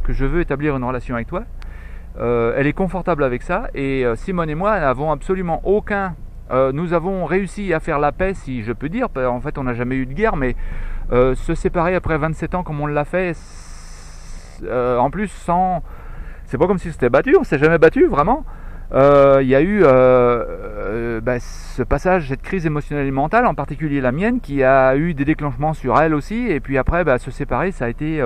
que je veux établir une relation avec toi. Elle est confortable avec ça, et Simone et moi n'avons absolument aucun... nous avons réussi à faire la paix, si je peux dire. En fait, on n'a jamais eu de guerre, mais se séparer après 27 ans comme on l'a fait, en plus sans... C'est pas comme si c'était battu, on s'est jamais battu, vraiment. Il y a eu ce passage, cette crise émotionnelle et mentale, en particulier la mienne, qui a eu des déclenchements sur elle aussi, et puis après, se séparer, ça a été...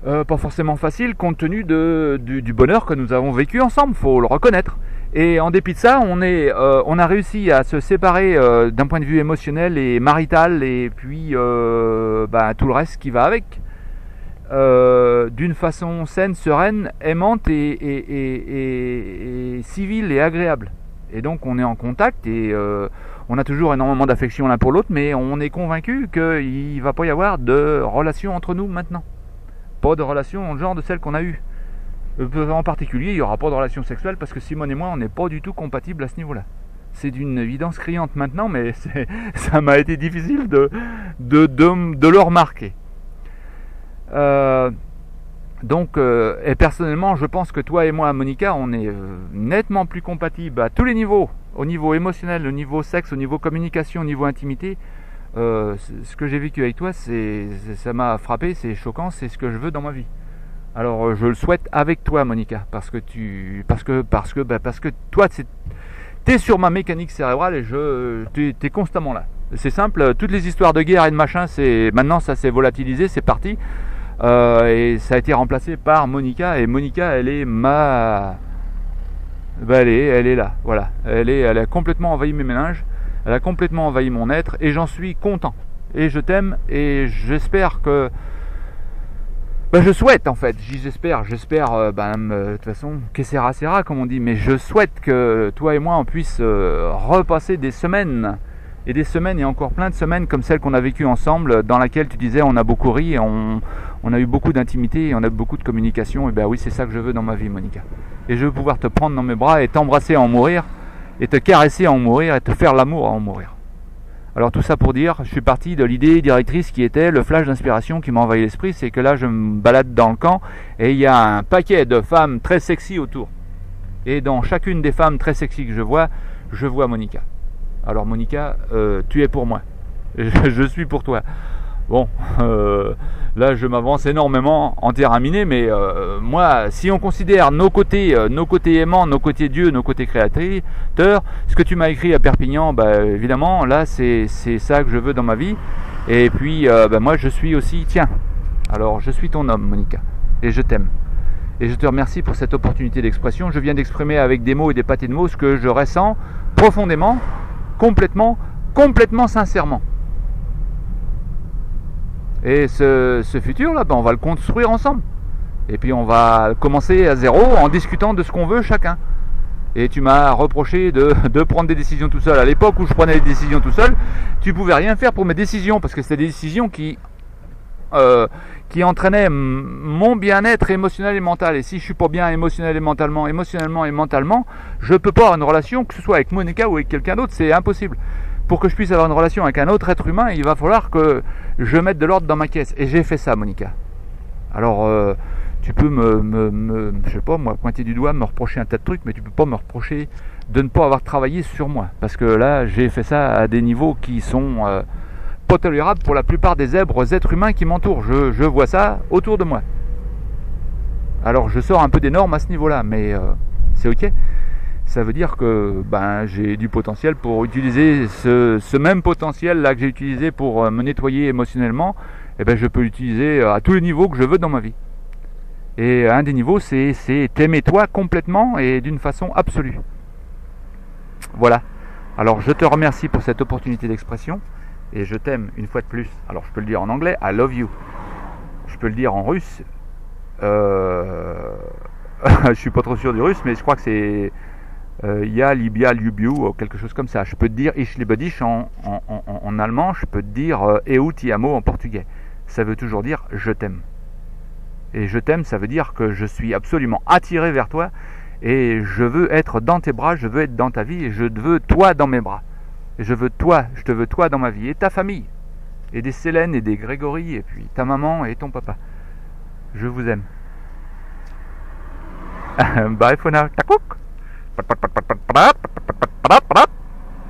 pas forcément facile compte tenu du bonheur que nous avons vécu ensemble, faut le reconnaître. Et en dépit de ça, on a réussi à se séparer d'un point de vue émotionnel et marital, et puis tout le reste qui va avec, d'une façon saine, sereine, aimante et civile et agréable. Et donc on est en contact, et on a toujours énormément d'affection l'un pour l'autre, mais on est convaincu qu'il ne va pas y avoir de relation entre nous maintenant. Pas de relation genre de celle qu'on a eue. En particulier, il n'y aura pas de relation sexuelle, parce que Simone et moi, on n'est pas du tout compatibles à ce niveau-là. C'est d'une évidence criante maintenant, mais ça m'a été difficile de le remarquer. Et personnellement, je pense que toi et moi, Monica, on est nettement plus compatibles à tous les niveaux. Au niveau émotionnel, au niveau sexe, au niveau communication, au niveau intimité. Ce que j'ai vécu avec toi, ça m'a frappé, c'est choquant, c'est ce que je veux dans ma vie. Alors je le souhaite avec toi, Monica, parce que toi t'es sur ma mécanique cérébrale, et t'es constamment là. C'est simple, toutes les histoires de guerre et de machin, maintenant ça s'est volatilisé, c'est parti, et ça a été remplacé par Monica, et Monica, elle est elle est là, voilà, elle a complètement envahi mes méninges. Elle a complètement envahi mon être, et j'en suis content. Et je t'aime, et j'espère que... je souhaite, en fait. J'espère, de toute façon, que sera, comme on dit. Mais je souhaite que toi et moi, on puisse repasser des semaines, et encore plein de semaines comme celles qu'on a vécues ensemble, dans laquelle tu disais, on a beaucoup ri, et on a eu beaucoup d'intimité, et on a eu beaucoup de communication. Et oui, c'est ça que je veux dans ma vie, Monica. Et je veux pouvoir te prendre dans mes bras, et t'embrasser à en mourir, et te caresser à en mourir, et te faire l'amour à en mourir. Alors tout ça pour dire, je suis parti de l'idée directrice qui était le flash d'inspiration qui m'a envahi l'esprit, c'est que là je me balade dans le camp, et il y a un paquet de femmes très sexy autour. Et dans chacune des femmes très sexy que je vois Monica. Alors Monica, tu es pour moi. Je suis pour toi. Bon, là je m'avance énormément en terrain miné, mais moi, si on considère nos côtés aimants, nos côtés Dieu, nos côtés créateurs, ce que tu m'as écrit à Perpignan, évidemment, là c'est ça que je veux dans ma vie. Et puis moi je suis aussi, alors je suis ton homme, Monica, et je t'aime. Et je te remercie pour cette opportunité d'expression. Je viens d'exprimer avec des mots et des pâtés de mots ce que je ressens profondément, complètement sincèrement. Et ce futur là, on va le construire ensemble. Et puis on va commencer à zéro en discutant de ce qu'on veut chacun. Et tu m'as reproché de prendre des décisions tout seul. À l'époque où je prenais des décisions tout seul, tu pouvais rien faire pour mes décisions, parce que c'était des décisions qui entraînaient mon bien-être émotionnel et mental. Et si je suis pas bien émotionnellement et mentalement, je peux pas avoir une relation, que ce soit avec Monica ou avec quelqu'un d'autre, c'est impossible. Pour que je puisse avoir une relation avec un autre être humain, il va falloir que je mette de l'ordre dans ma caisse. Et j'ai fait ça, Monica. Alors, tu peux je sais pas, moi, pointer du doigt, me reprocher un tas de trucs, mais tu peux pas me reprocher de ne pas avoir travaillé sur moi. Parce que là, j'ai fait ça à des niveaux qui sont pas tolérables pour la plupart des êtres humains qui m'entourent. Je vois ça autour de moi. Alors, je sors un peu des normes à ce niveau-là, mais c'est ok. Ça veut dire que j'ai du potentiel pour utiliser ce même potentiel là que j'ai utilisé pour me nettoyer émotionnellement, et je peux l'utiliser à tous les niveaux que je veux dans ma vie. Et un des niveaux, c'est t'aimer toi complètement et d'une façon absolue. Voilà. Alors je te remercie pour cette opportunité d'expression, et je t'aime une fois de plus. Alors je peux le dire en anglais, I love you. Je peux le dire en russe. Je suis pas trop sûr du russe, mais je crois que c'est Ya Libia Lubiu ou quelque chose comme ça. Je peux te dire Ich liebe dich en allemand, je peux te dire Eu ti amo en portugais. Ça veut toujours dire je t'aime. Et je t'aime, ça veut dire que je suis absolument attiré vers toi, et je veux être dans tes bras, je veux être dans ta vie, et je veux toi dans mes bras. Et je te veux toi dans ma vie, et ta famille, et des Célène et des Grégory, et puis ta maman et ton papa. Je vous aime. Bye for now.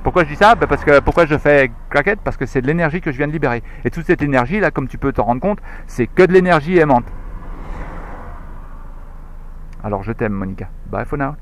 Pourquoi je dis ça? Pourquoi je fais claquette? Parce que c'est de l'énergie que je viens de libérer. Et toute cette énergie là, comme tu peux t'en rendre compte, c'est que de l'énergie aimante. Alors je t'aime, Monica. Bye for now.